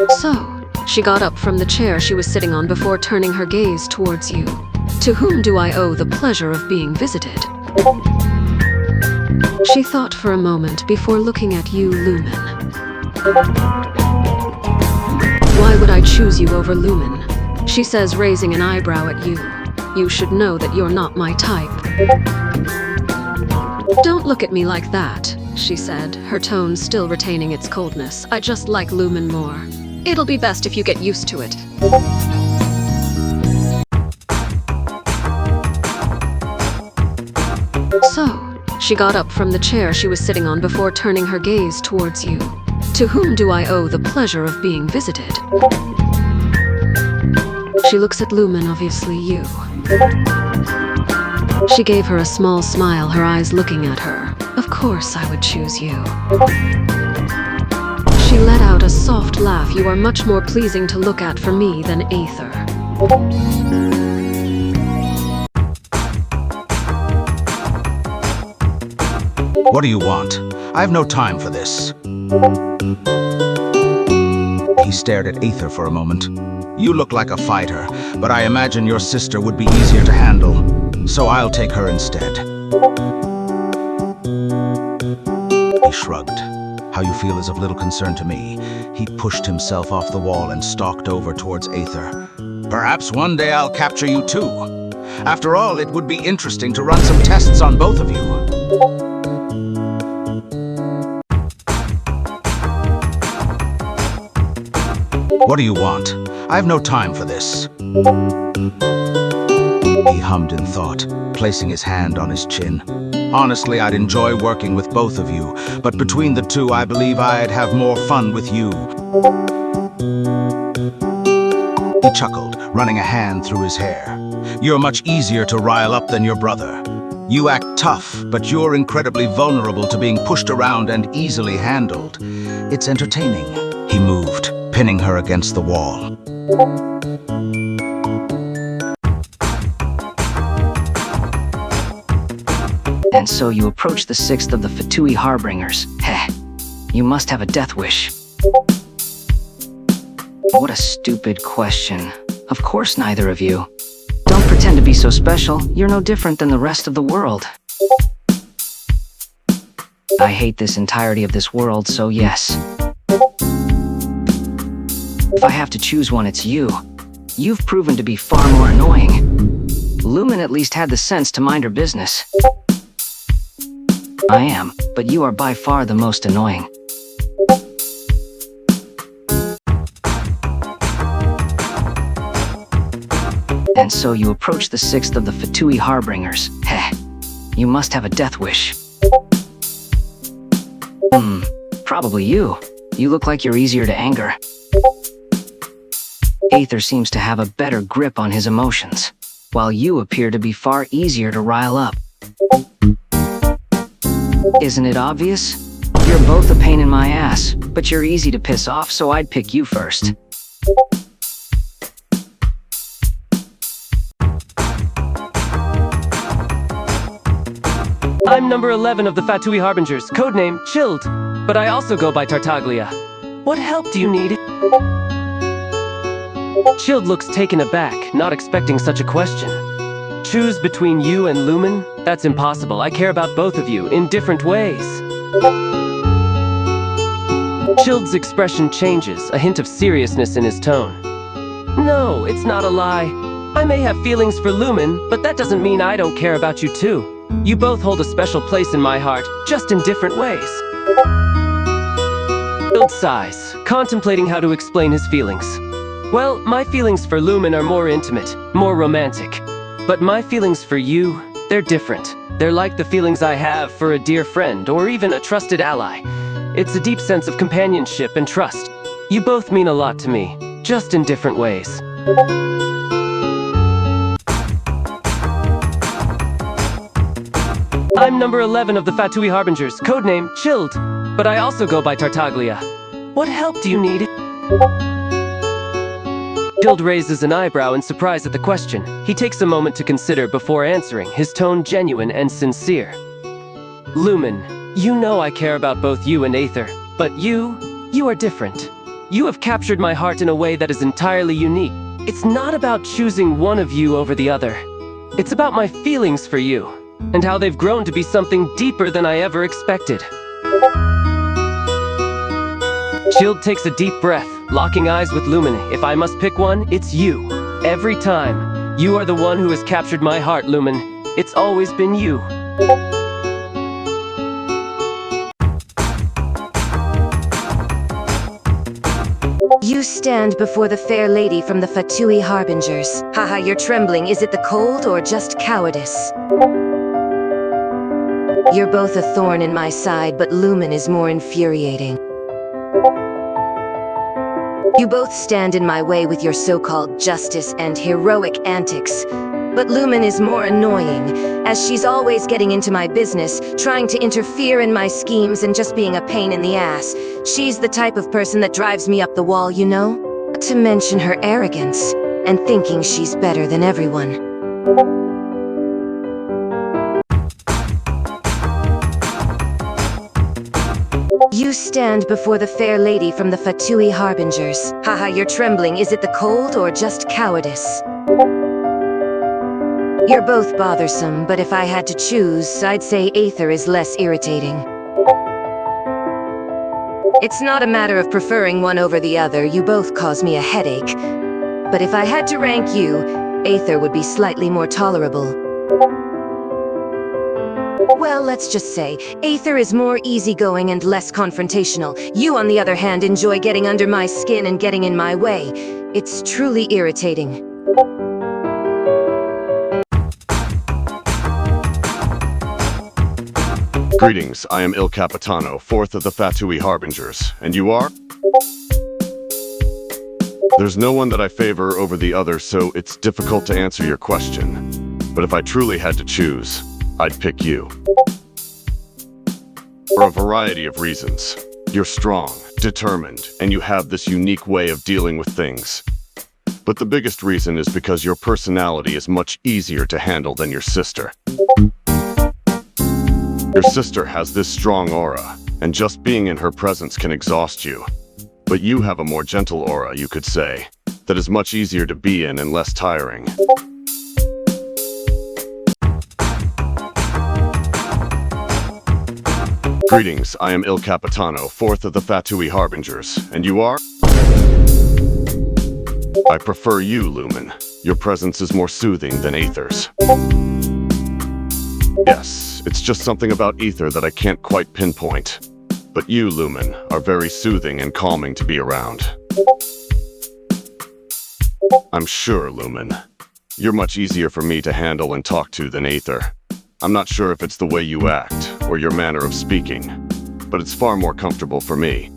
So, she got up from the chair she was sitting on before turning her gaze towards you. To whom do I owe the pleasure of being visited? She thought for a moment before looking at you, Lumen. Why would I choose you over Lumen? She says, raising an eyebrow at you. You should know that you're not my type. Don't look at me like that, she said, her tone still retaining its coldness. I just like Lumen more. It'll be best if you get used to it. So, she got up from the chair she was sitting on before turning her gaze towards you. To whom do I owe the pleasure of being visited? She looks at Lumen, obviously you. She gave her a small smile, her eyes looking at her. Of course I would choose you. She let out a soft laugh. You are much more pleasing to look at for me than Aether. What do you want? I have no time for this. He stared at Aether for a moment. You look like a fighter, but I imagine your sister would be easier to handle, so I'll take her instead. He shrugged. How you feel is of little concern to me. He pushed himself off the wall and stalked over towards Aether. Perhaps one day I'll capture you too. After all, it would be interesting to run some tests on both of you. What do you want? I have no time for this. He hummed in thought, placing his hand on his chin. Honestly, I'd enjoy working with both of you, but between the two, I believe I'd have more fun with you. He chuckled, running a hand through his hair. You're much easier to rile up than your brother. You act tough, but you're incredibly vulnerable to being pushed around and easily handled. It's entertaining. He moved, pinning her against the wall. And so you approach the sixth of the Fatui Harbingers. Heh. You must have a death wish. What a stupid question. Of course neither of you. Don't pretend to be so special. You're no different than the rest of the world. I hate this entirety of this world, so yes. If I have to choose one, it's you. You've proven to be far more annoying. Lumen at least had the sense to mind her business. I am, but you are by far the most annoying. And so you approach the sixth of the Fatui Harbingers. Heh. You must have a death wish. Probably you. You look like you're easier to anger. Aether seems to have a better grip on his emotions, while you appear to be far easier to rile up. Isn't it obvious? You're both a pain in my ass, but you're easy to piss off, so I'd pick you first. I'm number 11 of the Fatui Harbingers, codename Childe, but I also go by Tartaglia. What help do you need? Childe looks taken aback, not expecting such a question. Choose between you and Lumen? That's impossible. I care about both of you in different ways. Childe's expression changes, a hint of seriousness in his tone. No, it's not a lie. I may have feelings for Lumen, but that doesn't mean I don't care about you too. You both hold a special place in my heart, just in different ways. Childe sighs, contemplating how to explain his feelings. Well, my feelings for Lumen are more intimate, more romantic. But my feelings for you, they're different. They're like the feelings I have for a dear friend or even a trusted ally. It's a deep sense of companionship and trust. You both mean a lot to me, just in different ways. I'm number 11 of the Fatui Harbingers, codename Childe, but I also go by Tartaglia. What help do you need? Childe raises an eyebrow in surprise at the question. He takes a moment to consider before answering, his tone genuine and sincere. Lumen, you know I care about both you and Aether, but you are different. You have captured my heart in a way that is entirely unique. It's not about choosing one of you over the other. It's about my feelings for you, and how they've grown to be something deeper than I ever expected. Childe takes a deep breath, locking eyes with Lumen. If I must pick one, it's you. Every time. You are the one who has captured my heart, Lumen. It's always been you. You stand before the fair lady from the Fatui Harbingers. Haha, you're trembling. Is it the cold or just cowardice? You're both a thorn in my side, but Lumen is more infuriating. You both stand in my way with your so-called justice and heroic antics. But Lumen is more annoying, as she's always getting into my business, trying to interfere in my schemes and just being a pain in the ass. She's the type of person that drives me up the wall, you know? Not to mention her arrogance, and thinking she's better than everyone. You stand before the fair lady from the Fatui Harbingers. Haha, you're trembling. Is it the cold or just cowardice? You're both bothersome, but if I had to choose, I'd say Aether is less irritating. It's not a matter of preferring one over the other, you both cause me a headache. But if I had to rank you, Aether would be slightly more tolerable. Well, let's just say, Aether is more easygoing and less confrontational. You, on the other hand, enjoy getting under my skin and getting in my way. It's truly irritating. Greetings, I am Capitano, fourth of the Fatui Harbingers, and you are? There's no one that I favor over the other, so it's difficult to answer your question. But if I truly had to choose, I'd pick you. For a variety of reasons. You're strong, determined, and you have this unique way of dealing with things. But the biggest reason is because your personality is much easier to handle than your sister. Your sister has this strong aura, and just being in her presence can exhaust you. But you have a more gentle aura, you could say, that is much easier to be in and less tiring. Greetings, I am Capitano, fourth of the Fatui Harbingers, and you are? I prefer you, Lumen. Your presence is more soothing than Aether's. Yes, it's just something about Aether that I can't quite pinpoint. But you, Lumen, are very soothing and calming to be around. I'm sure, Lumen, you're much easier for me to handle and talk to than Aether. I'm not sure if it's the way you act, or your manner of speaking, but it's far more comfortable for me.